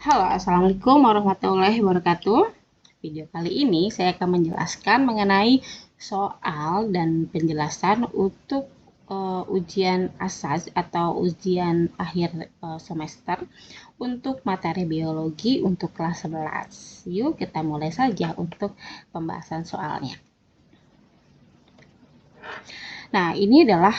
Halo, Assalamualaikum warahmatullahi wabarakatuh. Video kali ini saya akan menjelaskan mengenai soal dan penjelasan untuk ujian asas atau ujian akhir semester untuk materi biologi untuk kelas 11. Yuk kita mulai saja untuk pembahasan soalnya. Nah, ini adalah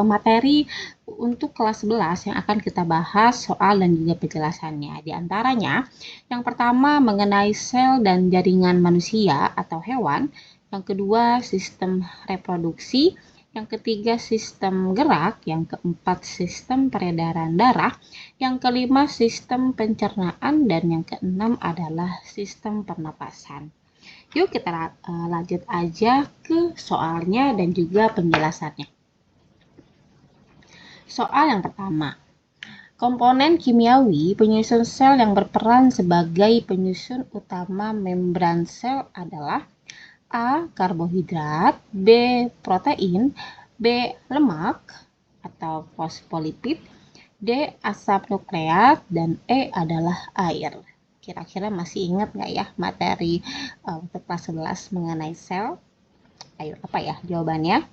materi untuk kelas 11 yang akan kita bahas soal dan juga penjelasannya. Di antaranya, yang pertama mengenai sel dan jaringan manusia atau hewan, yang kedua sistem reproduksi, yang ketiga sistem gerak, yang keempat sistem peredaran darah, yang kelima sistem pencernaan, dan yang keenam adalah sistem pernapasan. Yuk kita lanjut aja ke soalnya dan juga penjelasannya. Soal yang pertama. Komponen kimiawi penyusun sel yang berperan sebagai penyusun utama membran sel adalah A. Karbohidrat, B. Protein, B. Lemak atau fosfolipid, D. Asam nukleat, dan E adalah air. Kira-kira masih ingat nggak ya materi untuk kelas 11 mengenai sel? Ayo, apa ya jawabannya?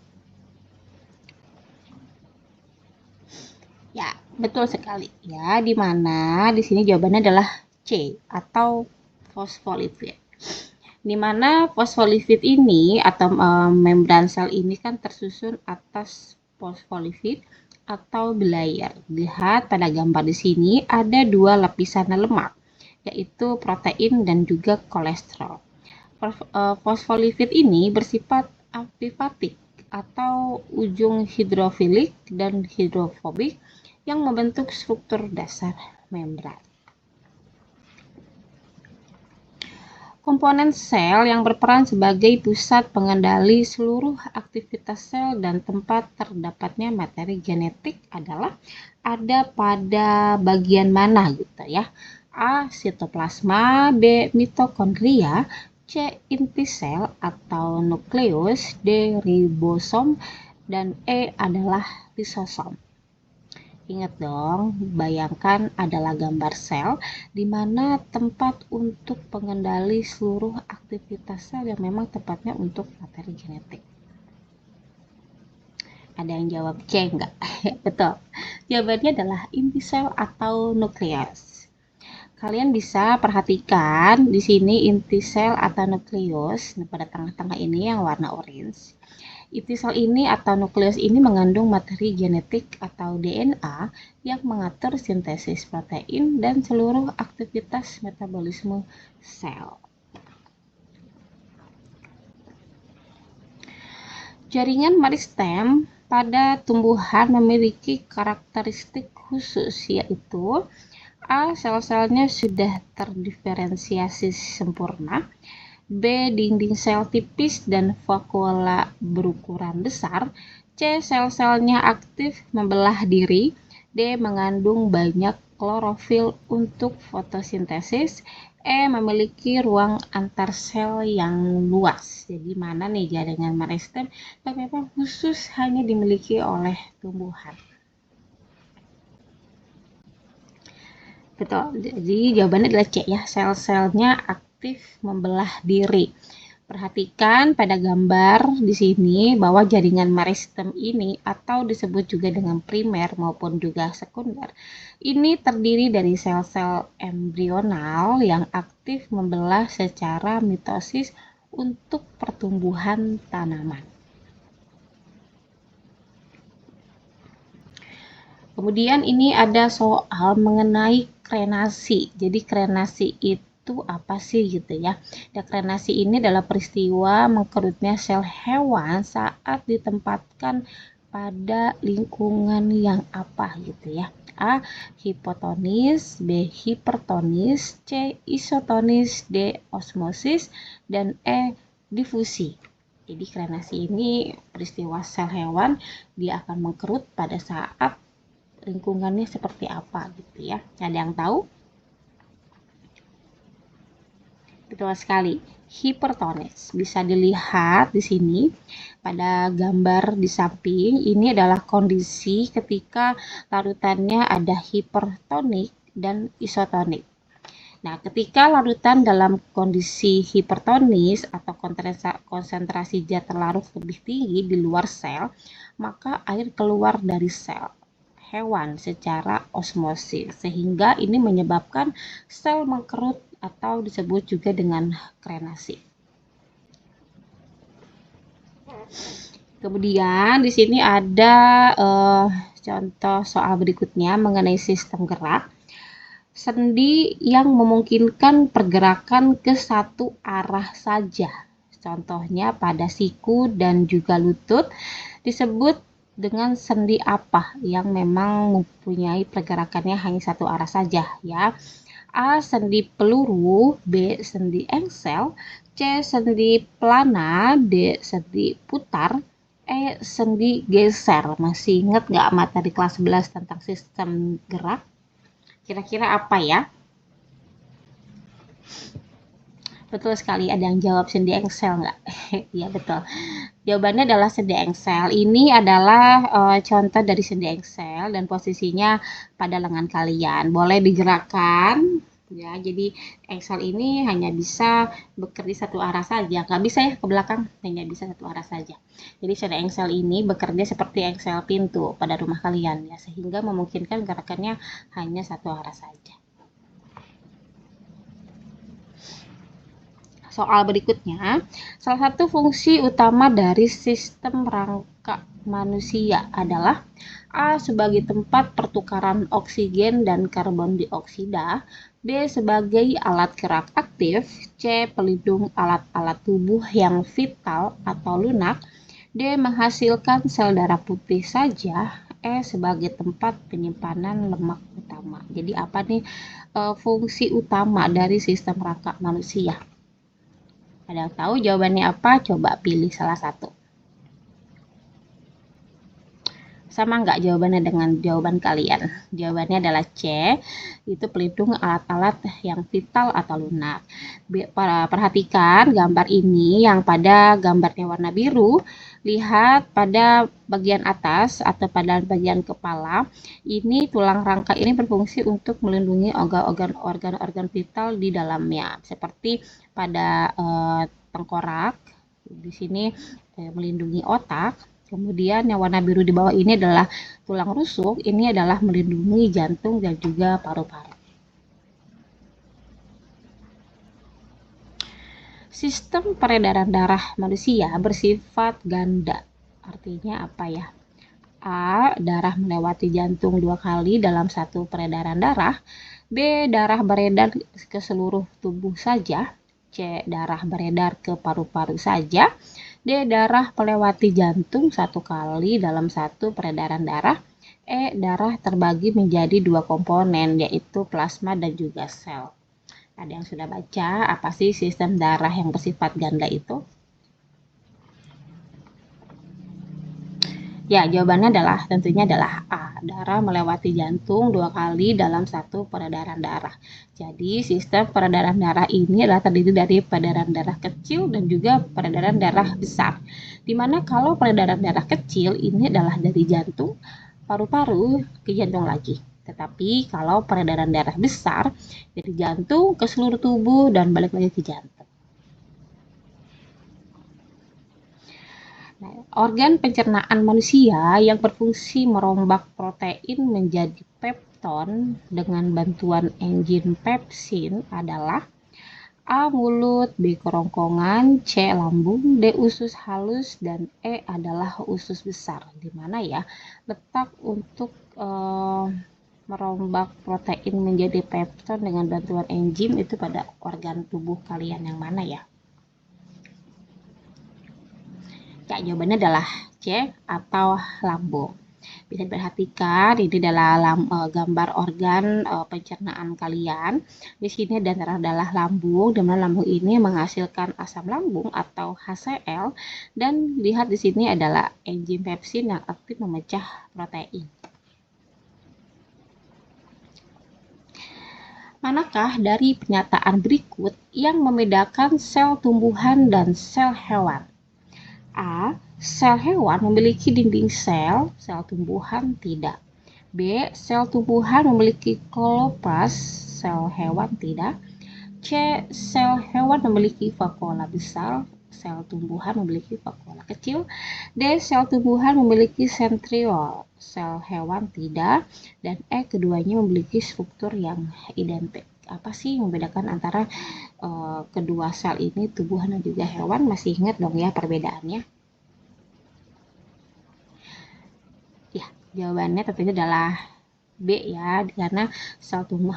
Ya, betul sekali. Ya, di mana di sini jawabannya adalah C atau fosfolipid. Di mana fosfolipid ini atau membran sel ini kan tersusun atas fosfolipid atau belayer. Lihat pada gambar di sini ada dua lapisan lemak, yaitu protein dan juga kolesterol. Fosfolipid ini bersifat amfifatik atau ujung hidrofilik dan hidrofobik yang membentuk struktur dasar membran. Komponen sel yang berperan sebagai pusat pengendali seluruh aktivitas sel dan tempat terdapatnya materi genetik adalah ada pada bagian mana gitu ya. A. Sitoplasma, B. Mitokondria, C. Inti sel atau nukleus, D. Ribosom, dan E adalah lisosom. Ingat dong, bayangkan adalah gambar sel di mana tempat untuk pengendali seluruh aktivitas sel yang memang tempatnya untuk materi genetik. Ada yang jawab C enggak? Betul. Jawabannya adalah inti sel atau nukleus. Kalian bisa perhatikan di sini inti sel atau nukleus pada tengah-tengah ini yang warna orange. Inti sel ini atau nukleus ini mengandung materi genetik atau DNA yang mengatur sintesis protein dan seluruh aktivitas metabolisme sel. Jaringan meristem pada tumbuhan memiliki karakteristik khusus, yaitu A. Sel-selnya sudah terdiferensiasi sempurna, B. Dinding sel tipis dan vakuola berukuran besar, C. Sel-selnya aktif membelah diri, D. Mengandung banyak klorofil untuk fotosintesis, E. Memiliki ruang antar sel yang luas. Jadi mana nih jaringan meristem yang memang khusus hanya dimiliki oleh tumbuhan? Betul, jadi jawabannya adalah C ya, sel-selnya aktif membelah diri. Perhatikan pada gambar di sini bahwa jaringan meristem ini atau disebut juga dengan primer maupun juga sekunder. Ini terdiri dari sel-sel embrional yang aktif membelah secara mitosis untuk pertumbuhan tanaman. Kemudian ini ada soal mengenai krenasi. Jadi krenasi itu apa sih gitu ya. Dan krenasi ini adalah peristiwa mengkerutnya sel hewan saat ditempatkan pada lingkungan yang apa gitu ya. A. Hipotonis, B. Hipertonis, C. Isotonis, D. Osmosis, dan E. Difusi. Jadi krenasi ini peristiwa sel hewan dia akan mengkerut pada saat lingkungannya seperti apa gitu ya. Ada yang tahu? Betul sekali. Hipertonis bisa dilihat di sini pada gambar di samping. Ini adalah kondisi ketika larutannya ada hipertonik dan isotonik. Nah, ketika larutan dalam kondisi hipertonis atau konsentrasi zat terlarut lebih tinggi di luar sel, maka air keluar dari sel hewan secara osmosis, sehingga ini menyebabkan sel mengkerut atau disebut juga dengan krenasi. Kemudian di sini ada contoh soal berikutnya mengenai sistem gerak. Sendi yang memungkinkan pergerakan ke satu arah saja. Contohnya pada siku dan juga lutut disebut dengan sendi apa yang memang mempunyai pergerakannya hanya satu arah saja ya. A. Sendi peluru, B. Sendi engsel, C. Sendi pelana, D. Sendi putar, E. Sendi geser. Masih ingat nggak materi kelas 11 tentang sistem gerak? Kira-kira apa ya? Betul sekali, ada yang jawab sendi engsel nggak? Iya betul. Jawabannya adalah sendi engsel. Ini adalah contoh dari sendi engsel dan posisinya pada lengan kalian. Boleh digerakkan ya. Jadi engsel ini hanya bisa bekerja satu arah saja. Nggak bisa ya ke belakang, hanya bisa satu arah saja. Jadi sendi engsel ini bekerja seperti engsel pintu pada rumah kalian ya, sehingga memungkinkan gerakannya hanya satu arah saja. Soal berikutnya, salah satu fungsi utama dari sistem rangka manusia adalah A. Sebagai tempat pertukaran oksigen dan karbon dioksida, B. Sebagai alat gerak aktif, C. Pelindung alat-alat tubuh yang vital atau lunak, D. Menghasilkan sel darah putih saja, E. Sebagai tempat penyimpanan lemak utama. Jadi apa nih fungsi utama dari sistem rangka manusia? Ada yang tahu jawabannya apa? Coba pilih salah satu. Sama nggak jawabannya dengan jawaban kalian? Jawabannya adalah C, itu pelindung alat-alat yang vital atau lunak. Perhatikan gambar ini yang pada gambarnya warna biru. Lihat pada bagian atas atau pada bagian kepala, ini tulang rangka ini berfungsi untuk melindungi organ-organ vital di dalamnya, seperti pada tengkorak. Di sini melindungi otak. Kemudian yang warna biru di bawah ini adalah tulang rusuk. Ini adalah melindungi jantung dan juga paru-paru. Sistem peredaran darah manusia bersifat ganda. Artinya apa ya? A. Darah melewati jantung 2 kali dalam satu peredaran darah. B. Darah beredar ke seluruh tubuh saja. C. Darah beredar ke paru-paru saja. D. Darah melewati jantung 1 kali dalam satu peredaran darah. E. Darah terbagi menjadi 2 komponen, yaitu plasma dan juga sel. Ada yang sudah baca apa sih sistem darah yang bersifat ganda itu? Ya, jawabannya tentunya adalah A. Darah melewati jantung 2 kali dalam satu peredaran darah. Jadi, sistem peredaran darah ini adalah terdiri dari peredaran darah kecil dan juga peredaran darah besar. Dimana kalau peredaran darah kecil ini adalah dari jantung, paru-paru ke jantung lagi. Tetapi kalau peredaran darah besar dari jantung ke seluruh tubuh dan balik lagi ke jantung. Organ pencernaan manusia yang berfungsi merombak protein menjadi pepton dengan bantuan enzim pepsin adalah A. Mulut, B. Kerongkongan, C. Lambung, D. Usus halus, dan E. adalah usus besar. Di mana ya letak untuk merombak protein menjadi pepton dengan bantuan enzim itu pada organ tubuh kalian yang mana ya? Ya, jawabannya adalah C atau lambung. Bisa diperhatikan ini adalah gambar organ pencernaan kalian. Di sini adalah lambung, di mana lambung ini menghasilkan asam lambung atau HCl, dan lihat di sini adalah enzim pepsin yang aktif memecah protein. Manakah dari pernyataan berikut yang membedakan sel tumbuhan dan sel hewan? A. Sel hewan memiliki dinding sel tumbuhan tidak. B. Sel tumbuhan memiliki kloroplas, sel hewan tidak. C. Sel hewan memiliki vakuola besar, sel tumbuhan memiliki vakuola kecil. D. Sel tumbuhan memiliki sentriol, sel hewan tidak. Dan E. Keduanya memiliki struktur yang identik. Apa sih yang membedakan antara kedua sel ini, tumbuhan dan juga hewan? Masih ingat dong ya perbedaannya? Ya, jawabannya tentunya adalah B ya, karena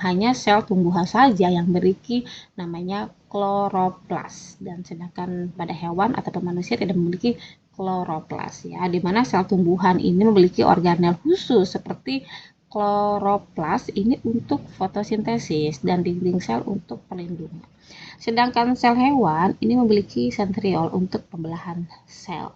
hanya sel tumbuhan saja yang memiliki namanya kloroplas, dan sedangkan pada hewan atau manusia tidak memiliki kloroplas ya, di mana sel tumbuhan ini memiliki organel khusus seperti kloroplas ini untuk fotosintesis dan dinding sel untuk perlindungan. Sedangkan sel hewan ini memiliki sentriol untuk pembelahan sel.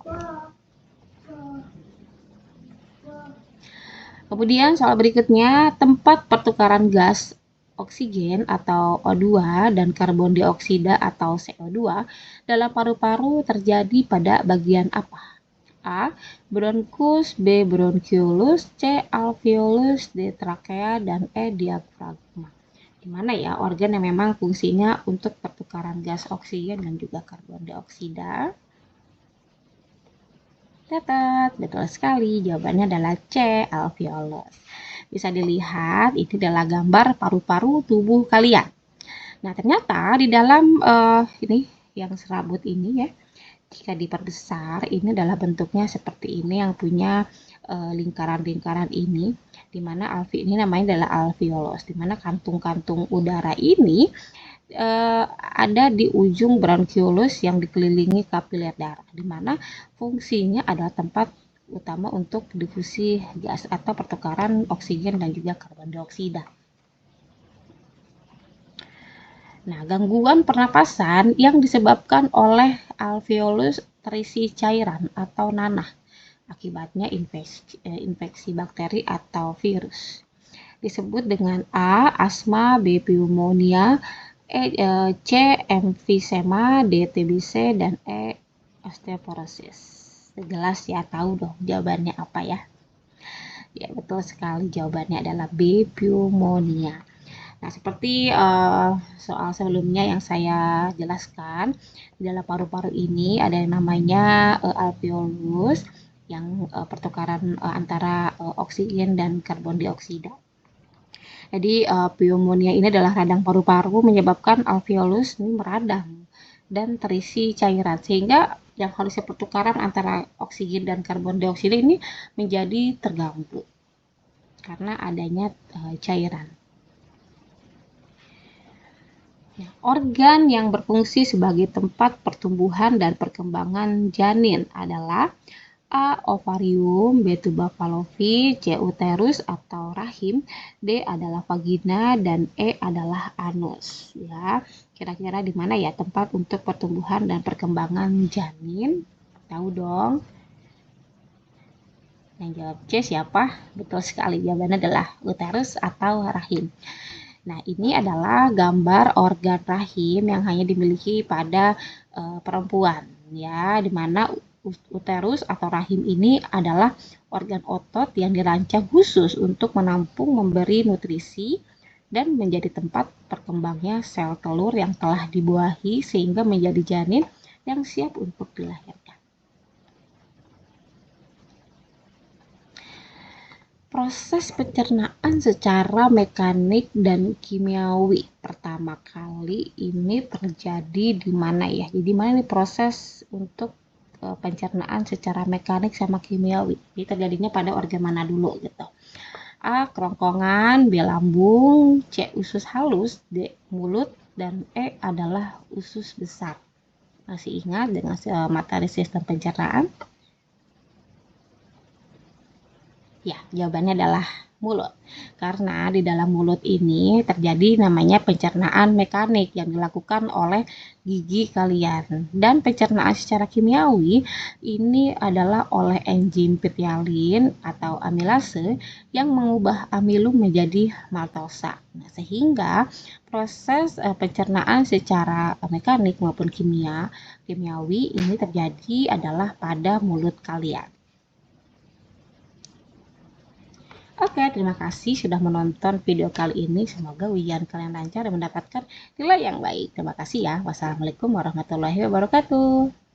Kemudian soal berikutnya, tempat pertukaran gas oksigen atau O2 dan karbon dioksida atau CO2 dalam paru-paru terjadi pada bagian apa? A. Bronkus, B. Bronchiolus, C. Alveolus, D. Trakea, dan E. Diafragma. Di mana ya organ yang memang fungsinya untuk pertukaran gas oksigen dan juga karbon dioksida? Catat, betul sekali. Jawabannya adalah C. Alveolus. Bisa dilihat, ini adalah gambar paru-paru tubuh kalian. Nah, ternyata di dalam ini yang serabut ini ya, jika diperbesar, ini adalah bentuknya seperti ini yang punya lingkaran-lingkaran ini, di mana alveolus ini namanya adalah alveolus, di mana kantung-kantung udara ini ada di ujung bronchiolus yang dikelilingi kapiler darah, di mana fungsinya adalah tempat utama untuk difusi gas atau pertukaran oksigen dan juga karbon dioksida. Nah, gangguan pernapasan yang disebabkan oleh alveolus terisi cairan atau nanah, akibatnya infeksi bakteri atau virus, disebut dengan A. Asma, B. Pneumonia, C. Emfisema, D. TBC, dan E. Osteoporosis. Jelas ya, tahu dong jawabannya apa ya? Ya, betul sekali, jawabannya adalah B. Pneumonia. Nah, seperti soal sebelumnya yang saya jelaskan, di dalam paru-paru ini ada yang namanya alveolus yang pertukaran antara oksigen dan karbon dioksida. Jadi pneumonia ini adalah radang paru-paru menyebabkan alveolus ini meradang dan terisi cairan, sehingga yang harusnya pertukaran antara oksigen dan karbon dioksida ini menjadi terganggu karena adanya cairan. Nah, organ yang berfungsi sebagai tempat pertumbuhan dan perkembangan janin adalah A. Ovarium, B. Tuba fallopi, C. Uterus atau rahim, D. adalah vagina, dan E. adalah anus. Ya, kira-kira di mana ya tempat untuk pertumbuhan dan perkembangan janin? Tahu dong? Yang jawab C siapa? Betul sekali, jawabannya adalah uterus atau rahim. Nah, ini adalah gambar organ rahim yang hanya dimiliki pada perempuan, ya, di mana uterus atau rahim ini adalah organ otot yang dirancang khusus untuk menampung, memberi nutrisi, dan menjadi tempat berkembangnya sel telur yang telah dibuahi sehingga menjadi janin yang siap untuk dilahirkan. Proses pencernaan secara mekanik dan kimiawi pertama kali ini terjadi di mana ya? Jadi mana nih proses untuk pencernaan secara mekanik sama kimiawi? Ini terjadinya pada organ mana dulu gitu? A. Kerongkongan, B. Lambung, C. Usus halus, D. Mulut, dan E. adalah usus besar. Masih ingat dengan materi sistem pencernaan? Ya, jawabannya adalah mulut. Karena di dalam mulut ini terjadi namanya pencernaan mekanik yang dilakukan oleh gigi kalian. Dan pencernaan secara kimiawi ini adalah oleh enzim ptyalin atau amilase yang mengubah amilum menjadi maltosa. Nah, sehingga proses pencernaan secara mekanik maupun kimiawi ini terjadi adalah pada mulut kalian. Oke, terima kasih sudah menonton video kali ini. Semoga ujian kalian lancar dan mendapatkan nilai yang baik. Terima kasih ya. Wassalamualaikum warahmatullahi wabarakatuh.